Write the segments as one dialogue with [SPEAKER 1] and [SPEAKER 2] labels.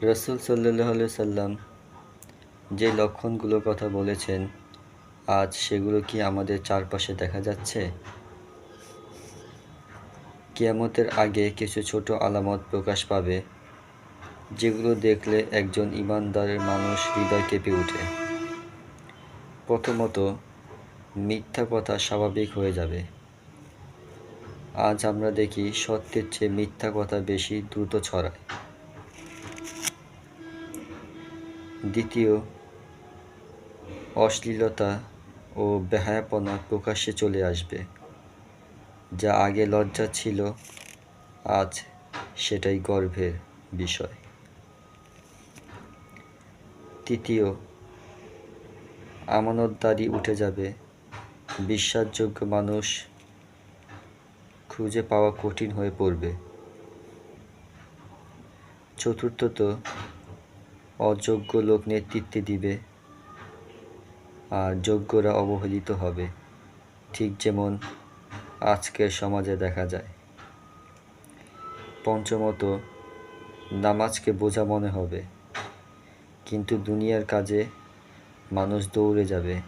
[SPEAKER 1] রাসূল সাল্লাল্লাহু আলাইহি সাল্লাম যে লক্ষণগুলোর কথা বলেছেন, আজ সেগুলো কি আমাদের চারপাশে দেখা যাচ্ছে? কিয়ামতের আগে কিছু ছোট আলামত প্রকাশ পাবে, যেগুলো দেখলে একজন ঈমানদার মানুষ হৃদয় কেঁপে ওঠে। প্রথমত, মিথ্যা কথা স্বাভাবিক হয়ে যাবে। আজ আমরা দেখি সত্যের চেয়ে মিথ্যা কথা বেশি দ্রুত ছড়ায়। দ্বিতীয়, অশ্লীলতা ও বেহায়াপনা প্রকাশ্যে চলে আসবে। যা আগে লজ্জা ছিল, আজ সেটাই গর্বের বিষয়। তৃতীয়, আমানতদারি উঠে যাবে। বিশ্বাসযোগ্য মানুষ খুঁজে পাওয়া কঠিন হয়ে পড়বে। চতুর্থত, অযোগ্য লোক নেতৃত্বে দিবে, আর যোগ্যরা অবহেলিত হবে, ঠিক যেমন আজকের সমাজে দেখা যায়। পঞ্চমত, নামাজকে বোঝা মনে হবে, কিন্তু দুনিয়ার কাজে মানুষ দৌড়ে যাবে।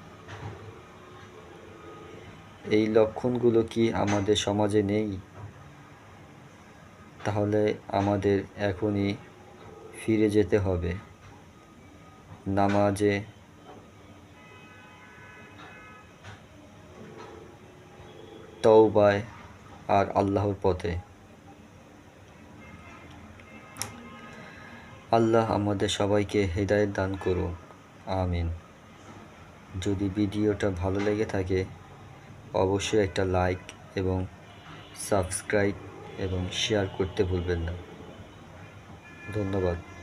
[SPEAKER 1] এই লক্ষণগুলো কি আমাদের সমাজে নেই? তাহলে আমাদের এখনই ফিরে যেতে হবে নামাজে, তওবায় আর আল্লাহর পথে। আল্লাহ আমাদের সবাইকে হেদায়েত দান করুন, আমিন। যদি ভিডিওটা ভালো লেগে থাকে, অবশ্যই একটা লাইক এবং সাবস্ক্রাইব এবং শেয়ার করতে ভুলবেন না। ধন্যবাদ।